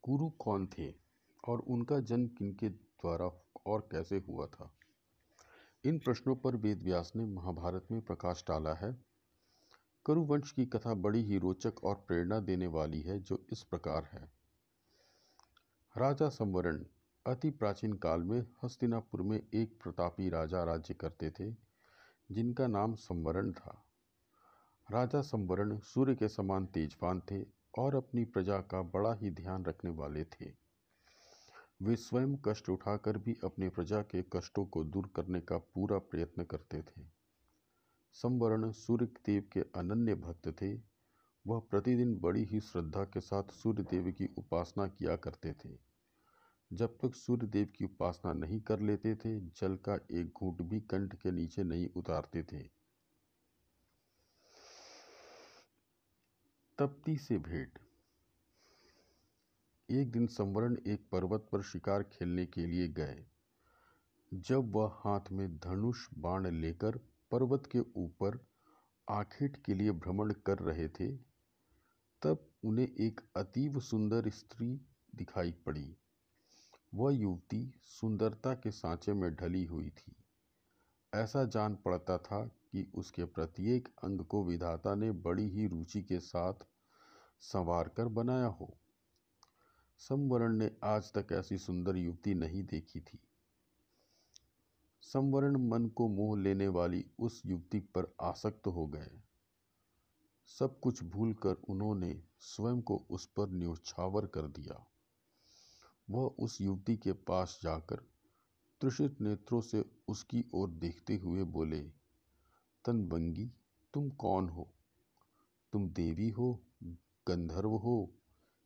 गुरु कौन थे और उनका जन्म किनके द्वारा और कैसे हुआ था? इन प्रश्नों पर वेद व्यास ने महाभारत में प्रकाश डाला है। कुरुवंश की कथा बड़ी ही रोचक और प्रेरणा देने वाली है, जो इस प्रकार है। राजा संवरण अति प्राचीन काल में हस्तिनापुर में एक प्रतापी राजा राज्य करते थे, जिनका नाम संवरण था। राजा संवरण सूर्य के समान तेजवान थे और अपनी प्रजा का बड़ा ही ध्यान रखने वाले थे। वे स्वयं कष्ट उठाकर भी अपनी प्रजा के कष्टों को दूर करने का पूरा प्रयत्न करते थे। संवरण सूर्य देव के अनन्य भक्त थे। वह प्रतिदिन बड़ी ही श्रद्धा के साथ सूर्य देव की उपासना किया करते थे। जब तक सूर्य देव की उपासना नहीं कर लेते थे, जल का एक घूंट भी कंठ के नीचे नहीं उतारते थे। तप्ती से भेंट। एक दिन संवरण एक पर्वत पर शिकार खेलने के लिए गए। जब वह हाथ में धनुष बाण लेकर पर्वत के ऊपर आखेट के लिए भ्रमण कर रहे थे, तब उन्हें एक अतीव सुंदर स्त्री दिखाई पड़ी। वह युवती सुंदरता के सांचे में ढली हुई थी। ऐसा जान पड़ता था कि उसके प्रत्येक अंग को विधाता ने बड़ी ही रुचि के साथ संवार कर बनाया हो। संवरण ने आज तक ऐसी सुंदर युवती नहीं देखी थी। संवरण मन को मोह लेने वाली उस युवती पर आसक्त हो गए। सब कुछ भूलकर उन्होंने स्वयं को उस पर न्योछावर कर दिया। वह उस युवती के पास जाकर तृषित नेत्रों से उसकी ओर देखते हुए बोले, तनबंगी, तुम कौन हो? तुम देवी हो, गंधर्व हो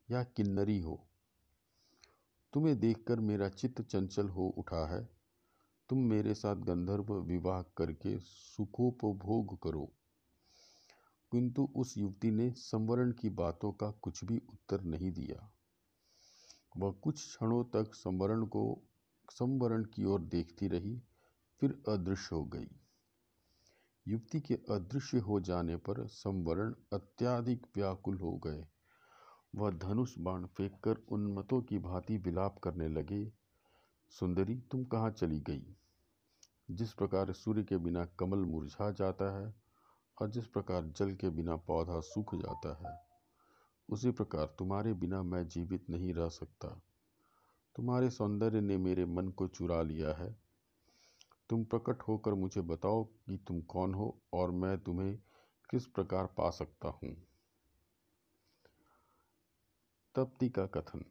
या किन्नरी हो? तुम्हें देखकर मेरा चित्त चंचल हो उठा है। तुम मेरे साथ गंधर्व विवाह करके सुखोपभोग करो। किंतु उस युवती ने संवरण की बातों का कुछ भी उत्तर नहीं दिया। वह कुछ क्षणों तक संवरण की ओर देखती रही, फिर अदृश्य हो गई। युवती के अदृश्य हो जाने पर संवरण अत्यधिक व्याकुल हो गए। वह धनुष बाण फेंककर उन्मत्तों की भांति विलाप करने लगे, सुंदरी, तुम कहाँ चली गई? जिस प्रकार सूर्य के बिना कमल मुरझा जाता है और जिस प्रकार जल के बिना पौधा सूख जाता है, उसी प्रकार तुम्हारे बिना मैं जीवित नहीं रह सकता। तुम्हारे सौंदर्य ने मेरे मन को चुरा लिया है। तुम प्रकट होकर मुझे बताओ कि तुम कौन हो और मैं तुम्हें किस प्रकार पा सकता हूँ। तप्ती का कथन।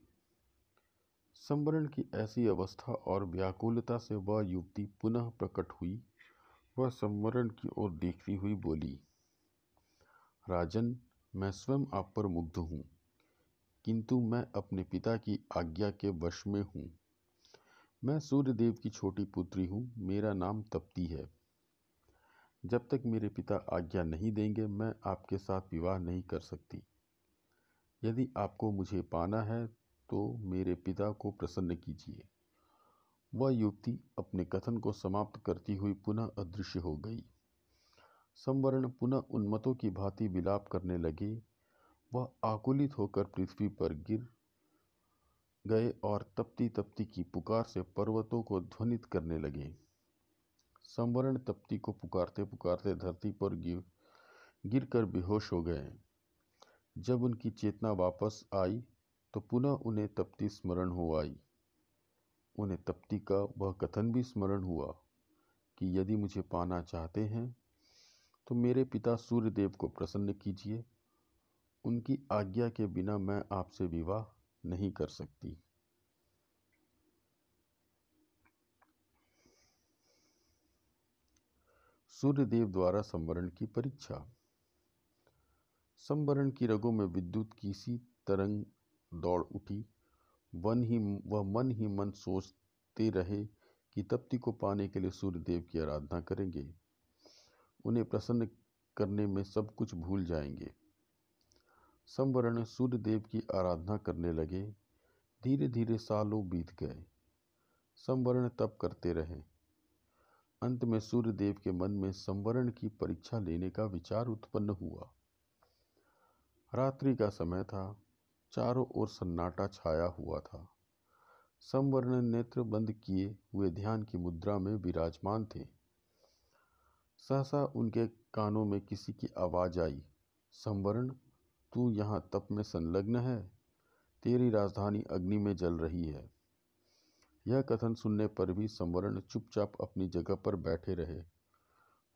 संवरण की ऐसी अवस्था और व्याकुलता से वह युवती पुनः प्रकट हुई। वह संवरण की ओर देखती हुई बोली, राजन, मैं स्वयं आप पर मुग्ध हूँ, किंतु मैं अपने पिता की आज्ञा के वश में हूँ। मैं सूर्यदेव की छोटी पुत्री हूँ। मेरा नाम तप्ती है। जब तक मेरे पिता आज्ञा नहीं देंगे, मैं आपके साथ विवाह नहीं कर सकती। यदि आपको मुझे पाना है तो मेरे पिता को प्रसन्न कीजिए। वह युवती अपने कथन को समाप्त करती हुई पुनः अदृश्य हो गई। संवरण पुनः उन्मत्तों की भांति विलाप करने लगे। वह आकुलित होकर पृथ्वी पर गिर गए और तप्ती तप्ती की पुकार से पर्वतों को ध्वनित करने लगे। संवरण तप्ती को पुकारते पुकारते धरती पर गिरकर बेहोश हो गए। जब उनकी चेतना वापस आई तो पुनः उन्हें तप्ती स्मरण हो आई। उन्हें तप्ती का वह कथन भी स्मरण हुआ कि यदि मुझे पाना चाहते हैं तो मेरे पिता सूर्यदेव को प्रसन्न कीजिए। उनकी आज्ञा के बिना मैं आपसे विवाह नहीं कर सकती। सूर्यदेव द्वारा संवरण की परीक्षा। संवरण की रगों में विद्युत की सी तरंग दौड़ उठी। वह मन ही मन सोचते रहे कि तप्ती को पाने के लिए सूर्यदेव की आराधना करेंगे। उन्हें प्रसन्न करने में सब कुछ भूल जाएंगे। संवरण सूर्यदेव की आराधना करने लगे। धीरे धीरे सालों बीत गए। संवरण तप करते रहे। अंत में सूर्यदेव के मन में संवरण की परीक्षा लेने का विचार उत्पन्न हुआ। रात्रि का समय था। चारों ओर सन्नाटा छाया हुआ था। संवर्ण नेत्र बंद किए हुए ध्यान की मुद्रा में विराजमान थे। सहसा उनके कानों में किसी की आवाज आई, संवर्ण, तू यहाँ तप में संलग्न है? तेरी राजधानी अग्नि में जल रही है। यह कथन सुनने पर भी संवर्ण चुपचाप अपनी जगह पर बैठे रहे।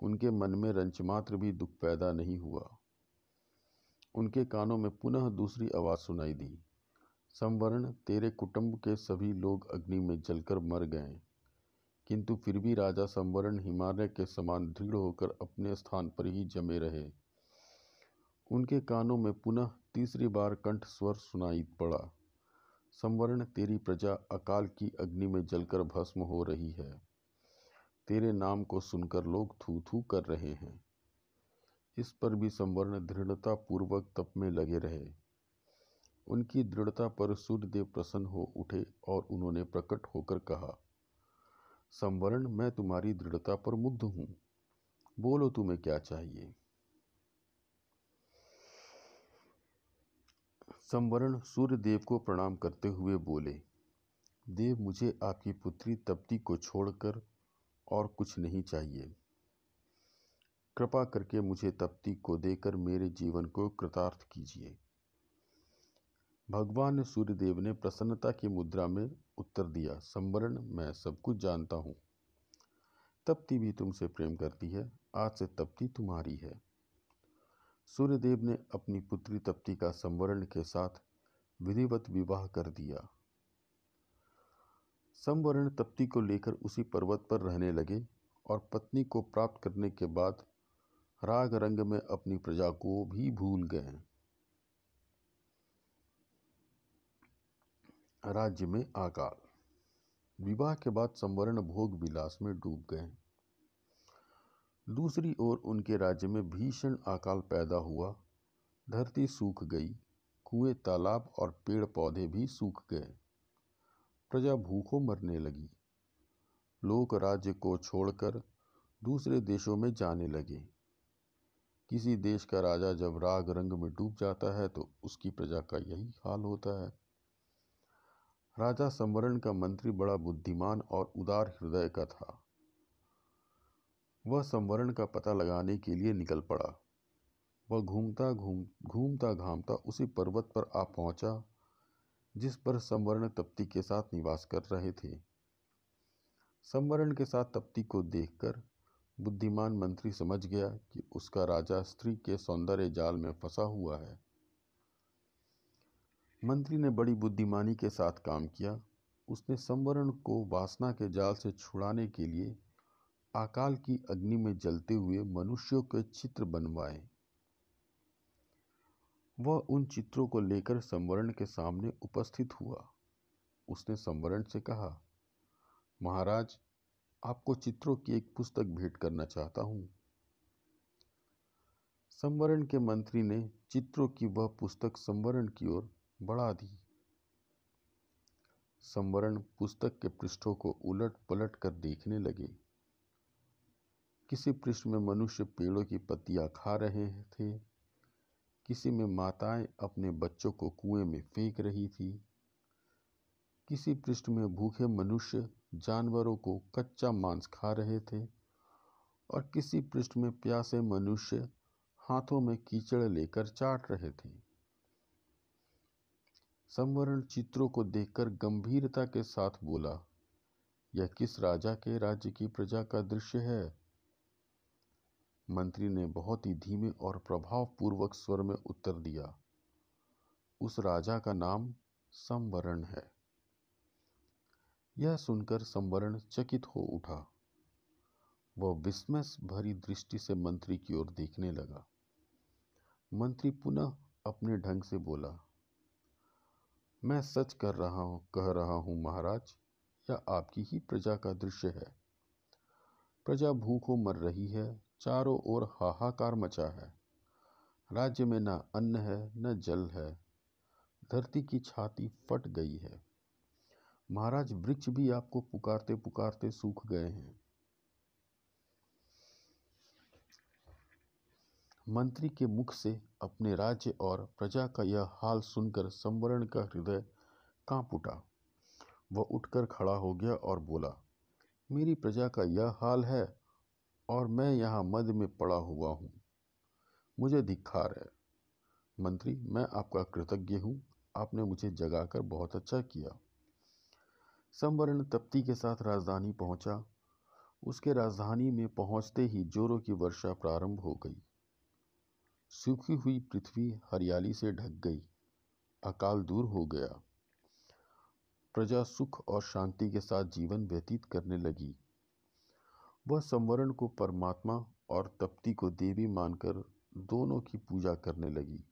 उनके मन में रंचमात्र भी दुख पैदा नहीं हुआ। उनके कानों में पुनः दूसरी आवाज सुनाई दी, संवर्ण, तेरे कुटुंब के सभी लोग अग्नि में जलकर मर गए, किंतु फिर भी राजा संवर्ण हिमालय के समान दृढ़ होकर अपने स्थान पर ही जमे रहे। उनके कानों में पुनः तीसरी बार कंठ स्वर सुनाई पड़ा, संवर्ण, तेरी प्रजा अकाल की अग्नि में जलकर भस्म हो रही है। तेरे नाम को सुनकर लोग थू थू कर रहे हैं। इस पर भी संवर्ण दृढ़ता पूर्वक तप में लगे रहे। उनकी दृढ़ता पर सूर्यदेव प्रसन्न हो उठे और उन्होंने प्रकट होकर कहा, संवर्ण, मैं तुम्हारी दृढ़ता पर मुग्ध हूं। बोलो, तुम्हें क्या चाहिए? संवर्ण सूर्यदेव को प्रणाम करते हुए बोले, देव, मुझे आपकी पुत्री तप्ती को छोड़कर और कुछ नहीं चाहिए। कृपा करके मुझे तप्ती को देकर मेरे जीवन को कृतार्थ कीजिए। भगवान सूर्यदेव ने प्रसन्नता की मुद्रा में उत्तर दिया, संवर्ण, मैं सब कुछ जानता हूँ। तप्ती भी तुमसे प्रेम करती है। आज से तप्ती तुम्हारी है। सूर्यदेव ने अपनी पुत्री तप्ती का संवर्ण के साथ विधिवत विवाह कर दिया। संवर्ण तप्ती को लेकर उसी पर्वत पर रहने लगे और पत्नी को प्राप्त करने के बाद राग रंग में अपनी प्रजा को भी भूल गए। राज्य में अकाल। विवाह के बाद संवर्ण भोग विलास में डूब गए। दूसरी ओर उनके राज्य में भीषण अकाल पैदा हुआ। धरती सूख गई, कुएं, तालाब और पेड़ पौधे भी सूख गए। प्रजा भूखों मरने लगी। लोग राज्य को छोड़कर दूसरे देशों में जाने लगे। किसी देश का राजा जब राग रंग में डूब जाता है तो उसकी प्रजा का यही हाल होता है। राजा संवर्ण का मंत्री बड़ा बुद्धिमान और उदार हृदय का था। वह संवर्ण का पता लगाने के लिए निकल पड़ा। वह घूमता घामता उसी पर्वत पर आ पहुंचा जिस पर संवर्ण तप्ती के साथ निवास कर रहे थे। संवर्ण के साथ तप्ती को देखकर बुद्धिमान मंत्री समझ गया कि उसका राजा स्त्री के सौंदर्य जाल में फंसा हुआ है। मंत्री ने बड़ी बुद्धिमानी के साथ काम किया। उसने संवर्ण को वासना के जाल से छुड़ाने के लिए अकाल की अग्नि में जलते हुए मनुष्यों के चित्र बनवाए। वह उन चित्रों को लेकर संवर्ण के सामने उपस्थित हुआ। उसने संवर्ण से कहा, महाराज, आपको चित्रों की एक पुस्तक भेंट करना चाहता हूं। संवर्ण के मंत्री ने चित्रों की वह पुस्तक संवर्ण की ओर बढ़ा दी। संवर्ण पुस्तक के पृष्ठों को उलट पलट कर देखने लगे। किसी पृष्ठ में मनुष्य पेड़ों की पत्तियां खा रहे थे, किसी में माताएं अपने बच्चों को कुएं में फेंक रही थी, किसी पृष्ठ में भूखे मनुष्य जानवरों को कच्चा मांस खा रहे थे और किसी पृष्ठ में प्यासे मनुष्य हाथों में कीचड़ लेकर चाट रहे थे। संवर्ण चित्रों को देखकर गंभीरता के साथ बोला, यह किस राजा के राज्य की प्रजा का दृश्य है? मंत्री ने बहुत ही धीमे और प्रभावपूर्वक स्वर में उत्तर दिया, उस राजा का नाम संवर्ण है। यह सुनकर संवर्ण चकित हो उठा। वह विस्मय भरी दृष्टि से मंत्री की ओर देखने लगा। मंत्री पुनः अपने ढंग से बोला, मैं सच कह रहा हूं महाराज, यह आपकी ही प्रजा का दृश्य है। प्रजा भूखों मर रही है। चारों ओर हाहाकार मचा है। राज्य में न अन्न है न जल है। धरती की छाती फट गई है। महाराज, वृक्ष भी आपको पुकारते पुकारते सूख गए हैं। मंत्री के मुख से अपने राज्य और प्रजा का यह हाल सुनकर संवरण का हृदय कांप उठा। वह उठकर खड़ा हो गया और बोला, मेरी प्रजा का यह हाल है और मैं यहाँ मध्य में पड़ा हुआ हूँ। मुझे धिक्कार है। मंत्री, मैं आपका कृतज्ञ हूँ। आपने मुझे जगाकर बहुत अच्छा किया। संवरण तप्ती के साथ राजधानी पहुंचा। उसके राजधानी में पहुंचते ही जोरों की वर्षा प्रारंभ हो गई। सूखी हुई पृथ्वी हरियाली से ढक गई। अकाल दूर हो गया। प्रजा सुख और शांति के साथ जीवन व्यतीत करने लगी। वह संवरण को परमात्मा और तप्ती को देवी मानकर दोनों की पूजा करने लगी।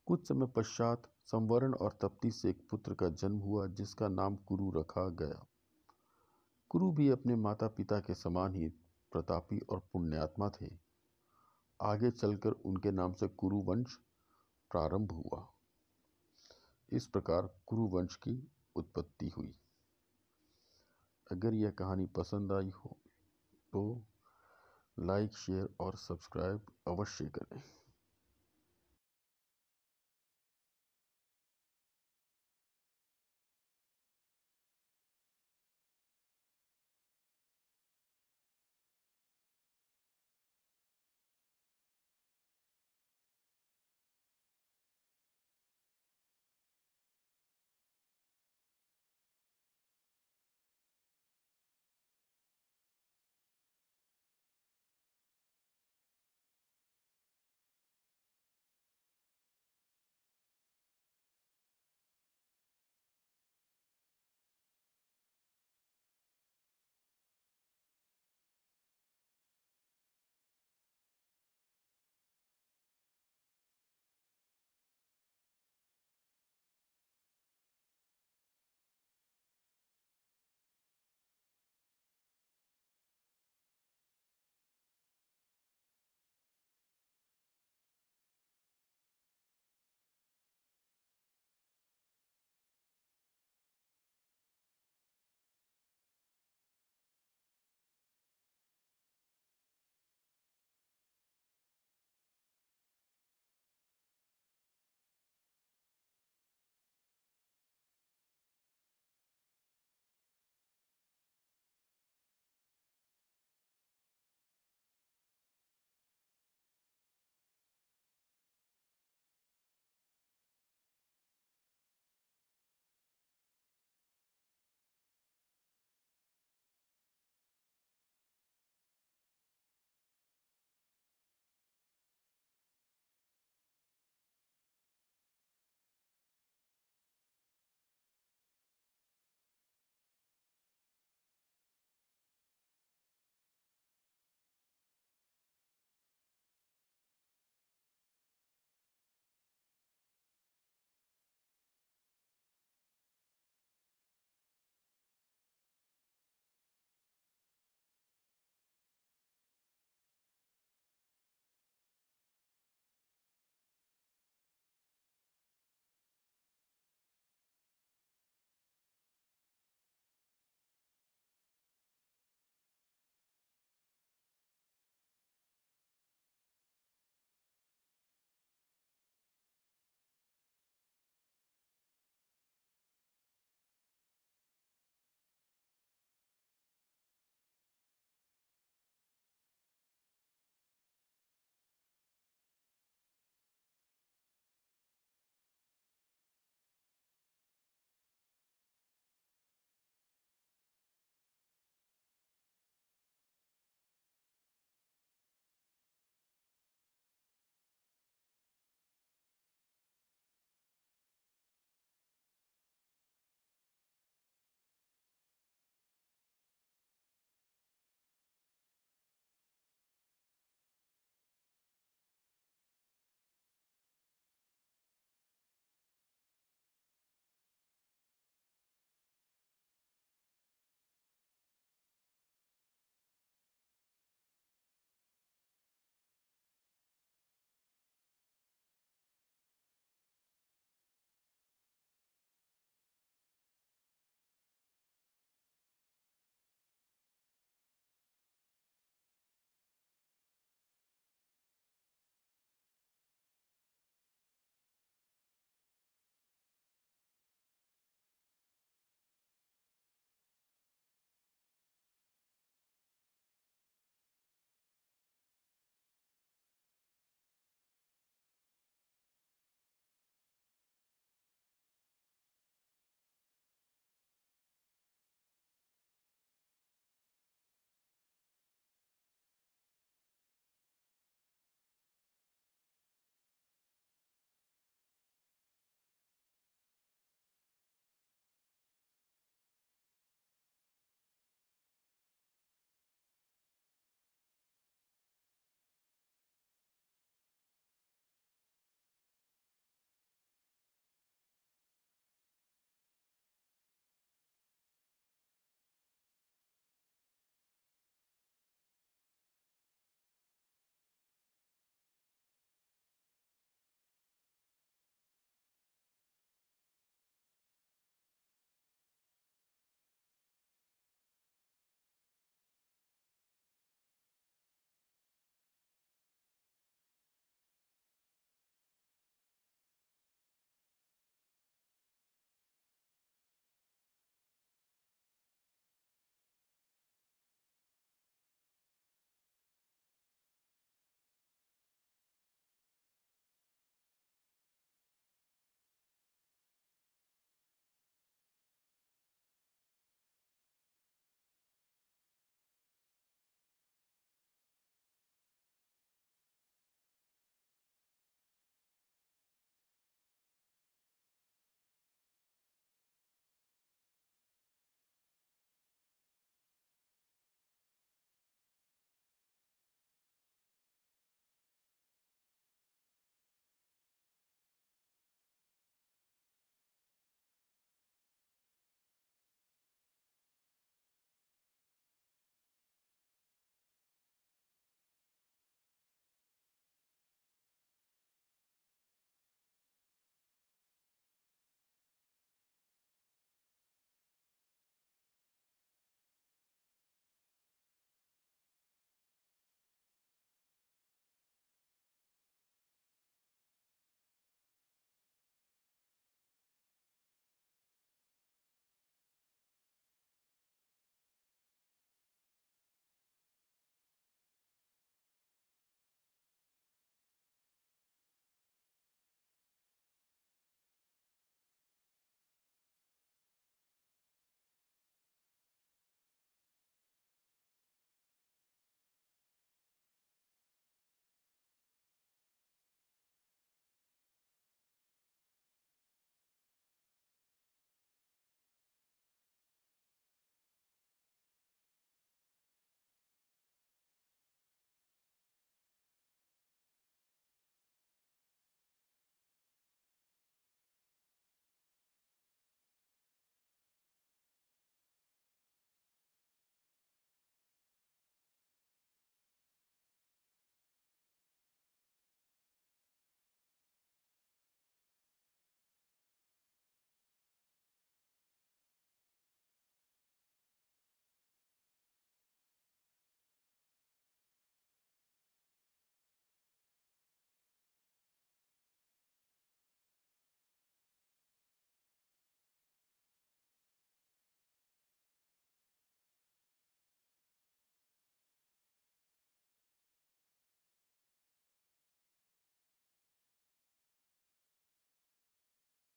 कुछ समय पश्चात संवरण और तप्ती से एक पुत्र का जन्म हुआ जिसका नाम कुरु रखा गया। कुरु भी अपने माता पिता के समान ही प्रतापी और पुण्यात्मा थे। आगे चलकर उनके नाम से कुरु वंश प्रारंभ हुआ। इस प्रकार कुरु वंश की उत्पत्ति हुई। अगर यह कहानी पसंद आई हो तो लाइक, शेयर और सब्सक्राइब अवश्य करें।